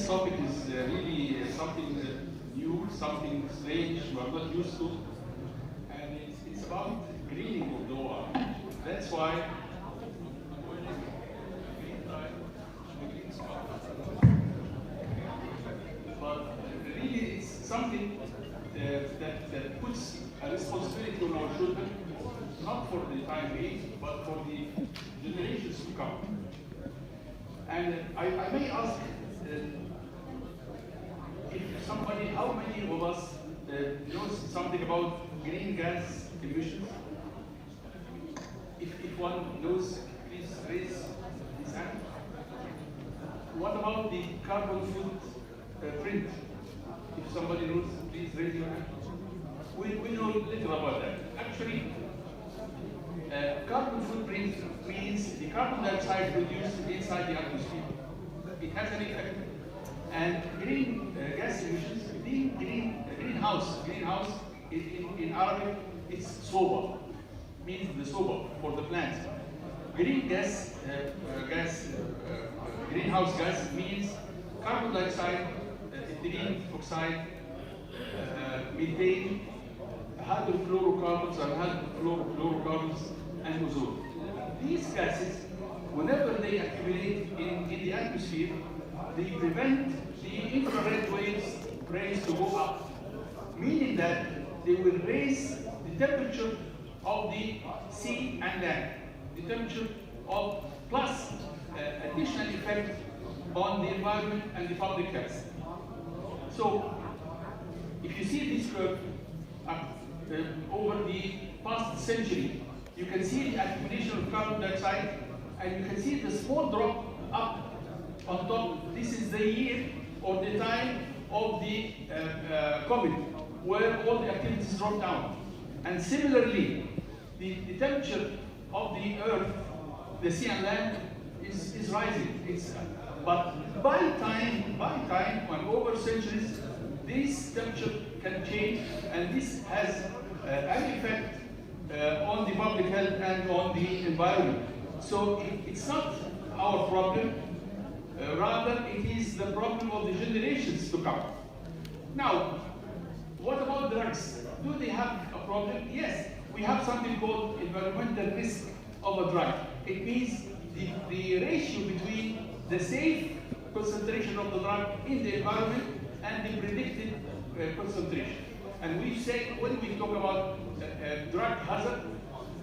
topic is really something new, something strange we are not used to, and it's about greening of the OR. That's why but really it's something that puts a responsibility on our children, not for the time being, but for the generations to come. And I may ask if somebody, how many of us knows something about green gas emissions? If one knows, please raise his hand. What about the carbon footprint? If somebody knows, please raise your hand. We know little about that. Actually, carbon footprint means the carbon dioxide produced inside the atmosphere. It has an effect. And green gas emissions, greenhouse in Arabic, it's soba, means the soba for the plants. Greenhouse gas means carbon dioxide, ethylene oxide, methane, hydrofluorocarbons and hydrofluorocarbons, and ozone. These gases, whenever they accumulate in the atmosphere, they prevent the infrared rays to go up, meaning that they will raise the temperature of the sea and land, the temperature of plus additional effect on the environment and the public health. So, if you see this curve over the past century, you can see the accumulation of carbon dioxide, and you can see the small drop up on top. This is the year or the time of the COVID, where all the activities dropped down. And similarly, the temperature of the earth, the sea and land, is rising. But by time, and over centuries, this temperature can change, and this has an effect on the public health and on the environment. So it's not our problem, rather it is the problem of the generations to come. Now, what about drugs? Do they have a problem? Yes, we have something called environmental risk of a drug. It means the ratio between the safe concentration of the drug in the environment and the predicted concentration. And we say, when we talk about drug hazard,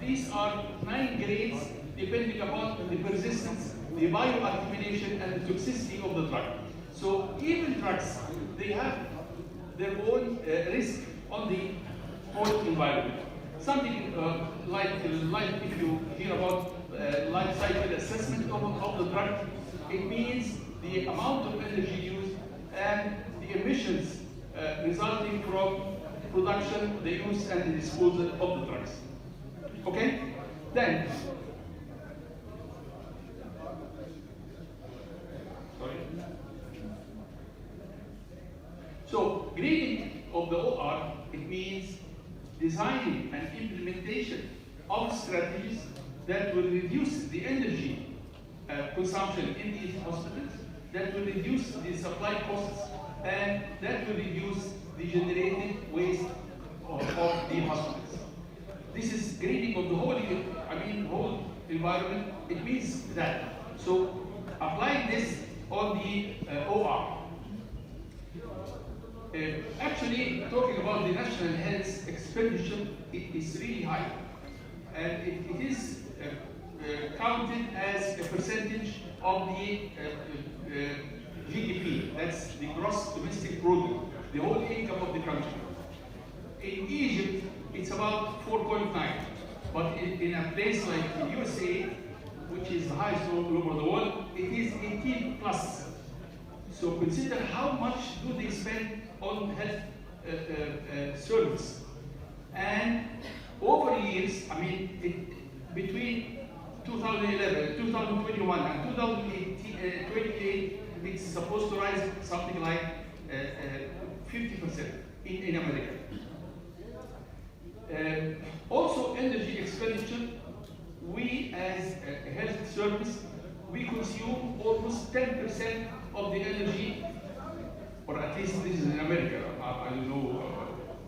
these are 9 grades depending upon the persistence, the bioaccumulation, and the toxicity of the drug. So even drugs, they have their own risk on the whole environment. Something like if you hear about life cycle assessment of the drug, it means the amount of energy used and the emissions resulting from production, the use, and the disposal of the drugs. Okay? Then, so greening of the OR, it means designing and implementation of strategies that will reduce the energy consumption in these hospitals, that will reduce the supply costs, and that will reduce the generated waste of the hospitals. This is greening of the whole environment. It means that. So applying this on the OR. Actually, talking about the national health expenditure, it is really high. And it is counted as a percentage of the GDP, that's the gross domestic product, the whole income of the country. In Egypt, it's about 4.9, but in a place like the USA, which is the highest all over the world, it is 18 plus. So consider how much do they spend on health service. And over years, between 2011, 2021, and 2028, it's supposed to rise something like 50% in America. Also, energy expenditure, we as a health service, we consume almost 10% of the energy or at least this is in America. I don't know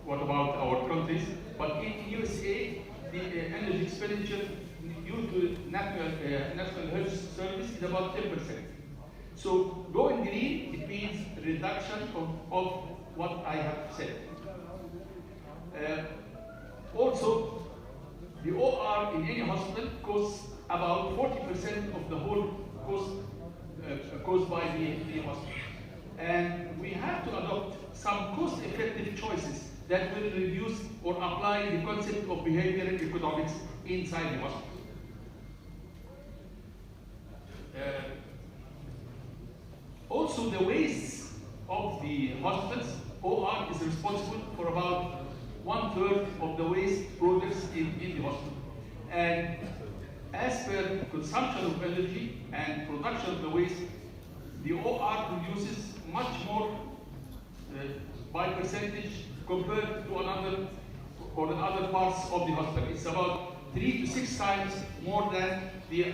what about our countries, but in USA, the energy expenditure due to National Health Service is about 10%. So going green, it means reduction of what I have said. Also, the OR in any hospital costs about 40% of the whole cost caused by the hospital. And we have to adopt some cost-effective choices that will reduce or apply the concept of behavioral economics inside the hospital. Also, the waste of the hospitals, OR is responsible for about 1/3 of the waste products in the hospital. And as per consumption of energy and production of the waste, the OR produces much more by percentage compared to other parts of the hospital. It's about 3 to 6 times more than the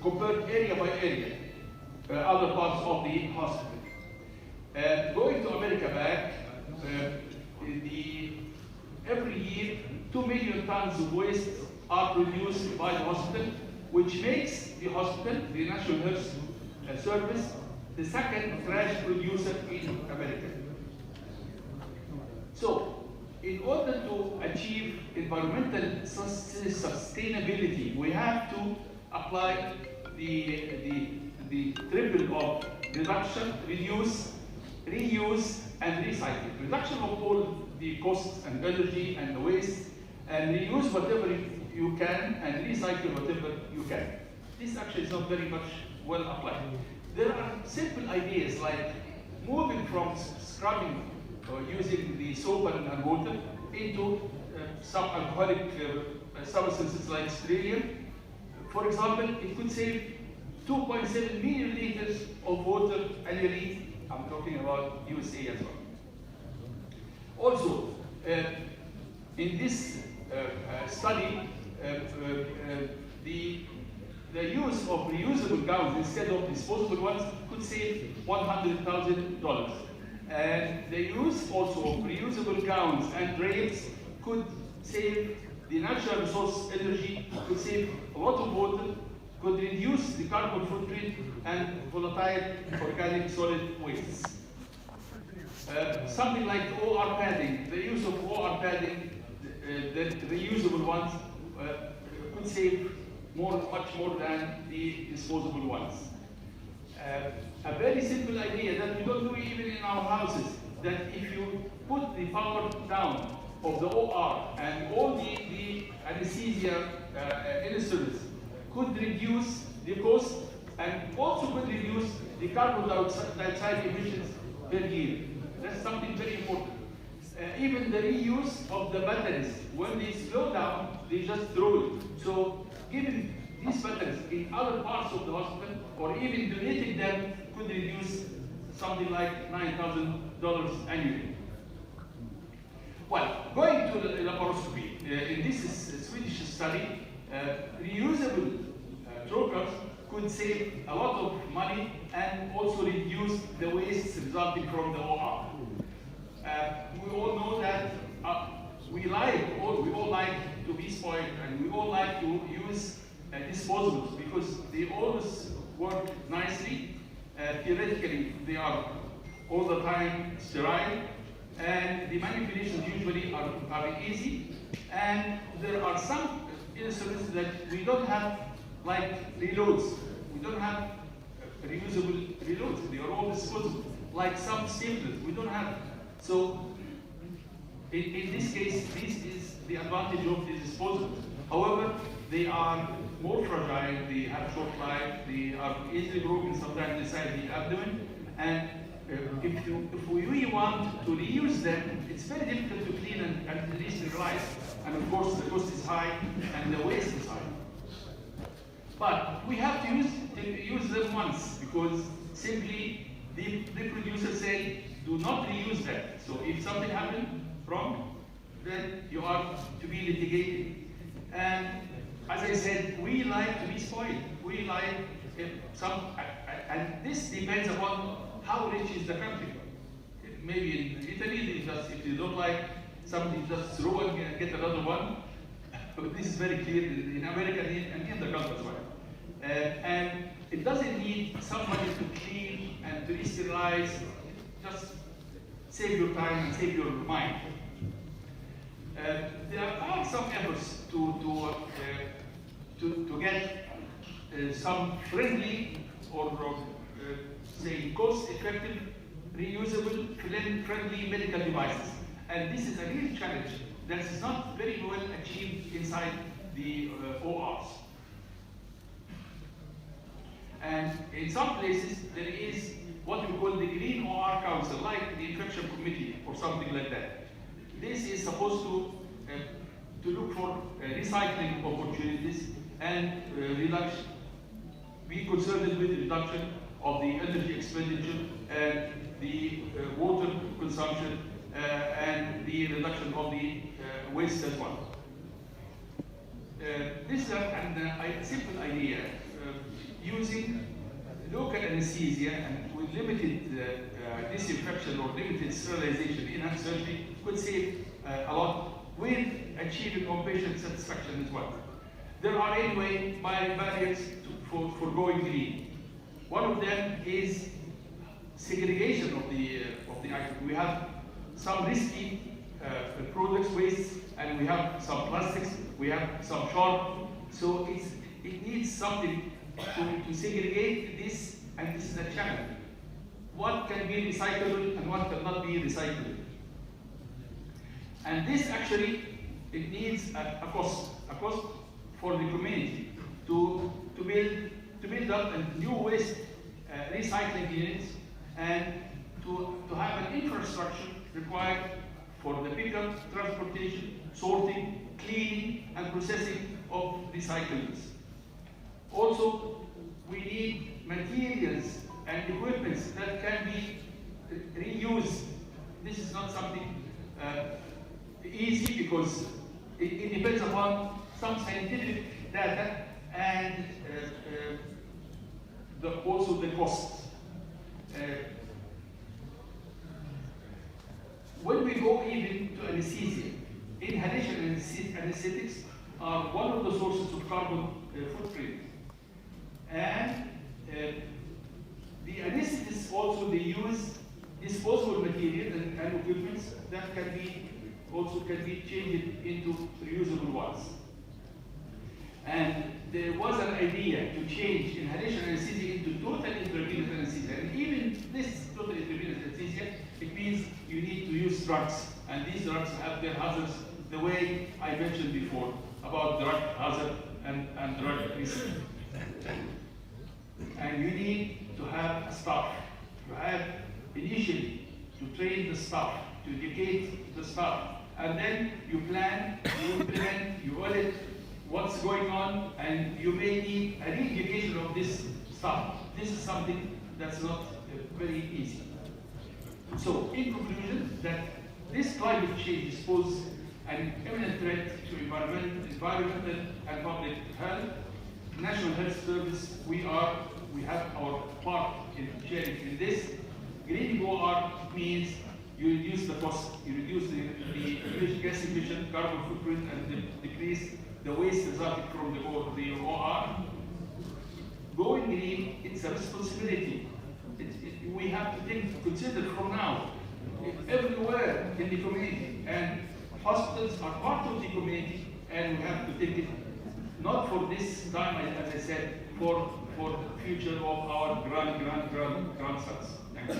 compared area by area, other parts of the hospital. Going to America back, every year 2 million tons of waste are produced by the hospital, which makes the hospital, the National Health Service, the second trash producer in America. So, in order to achieve environmental sustainability, we have to apply the triple of reduction, reduce, reuse, and recycle. Reduction of all the costs and energy and the waste, and reuse whatever you can, and recycle whatever you can. This actually is not very much well applied. There are simple ideas like moving from scrubbing or using the soap and water into some alcoholic substances like sterilium. For example, it could save 2.7 million liters of water annually. I'm talking about USA as well. Also, in this study, the use of reusable gowns instead of disposable ones could save $100,000. And the use also of reusable gowns and drapes could save the natural resource energy, could save a lot of water, could reduce the carbon footprint and volatile organic solid wastes. Something like OR padding, the use of OR padding, the reusable ones, could save much more than the disposable ones. A very simple idea that we don't do even in our houses, that if you put the power down of the OR and all the anesthesia instruments could reduce the cost and also could reduce the carbon dioxide emissions per year. That's something very important. Even the reuse of the batteries, when they slow down, they just throw it. So giving these batteries in other parts of the hospital or even donating them could reduce something like $9,000 annually. Well, going to the laparoscopy, in this Swedish study, reusable trokers could save a lot of money and also reduce the waste resulting from the OR. We all know that we all like to be spoiled, and we all like to use disposables because they always work nicely. Theoretically, they are all the time sterile, and the manipulations usually are easy. And there are some instruments that we don't have, like reloads. We don't have reusable reloads. They are all disposable. Like some staplers, we don't have. So in this case, this is the advantage of the disposable. However, they are more fragile, they have short life, they are easily broken sometimes inside the abdomen, and if we really want to reuse them, it's very difficult to clean and re-sterilize. And of course, the cost is high and the waste is high. But we have to use them once, because simply the producer said, do not reuse that. So if something happens wrong, then you are to be litigated. And as I said, we like to be spoiled. We like and this depends upon how rich is the country. maybe in Italy, they just, if you don't like something, just throw and get another one. But this is very clear in America and in the Gulf as well. And it doesn't need somebody to clean and to sterilize. Just save your time and save your mind. There are some efforts to get some friendly or say cost-effective, reusable, friendly medical devices. And this is a real challenge that is not very well achieved inside the ORs. And in some places, there is what we call the Green OR Council, like the Infection Committee or something like that. This is supposed to look for recycling opportunities and reduction, be concerned with reduction of the energy expenditure and the water consumption and the reduction of the waste as well. This is a simple idea. Using local anesthesia and with limited disinfection or limited sterilization in hand surgery could save a lot with achieving patient satisfaction as well. There are anyway barriers for going green. One of them is segregation of the item. We have some risky products, waste, and we have some plastics, we have some sharp. So it needs something to segregate this, and this is a challenge. What can be recyclable and what cannot be recyclable? And this actually, it needs a cost for the community to build up a new waste recycling units and to have an infrastructure required for the pickup, transportation, sorting, cleaning, and processing of recyclables. Also, we need materials and equipment that can be reused. This is not something easy because it depends upon some scientific data and also the cost. When we go even to anesthesia, inhalation anesthetics are one of the sources of carbon footprint. And the anesthetists also, they use disposable material and equipment that can be changed into reusable ones. And there was an idea to change inhalation anesthesia into total intravenous anesthesia. And even this total intravenous anesthesia, it means you need to use drugs. And these drugs have their hazards, the way I mentioned before about drug hazard and drug risk. And you need to have a staff. You have initially to train the staff, to educate the staff, and then you plan, you implement, you audit what's going on, and you may need a re-education of this staff. This is something that's not very easy. So, in conclusion, that this climate change poses an imminent threat to environmental and public health. National Health Service, we have our part in sharing in this. Green OR means you reduce the cost, you reduce the gas emission, carbon footprint, and decrease the waste resulting from the OR. Going green, it's a responsibility. We have to consider from now, everywhere in the community, and hospitals are part of the community, and we have to take it not for this time, as I said, for the future of our grandsons. Thank you.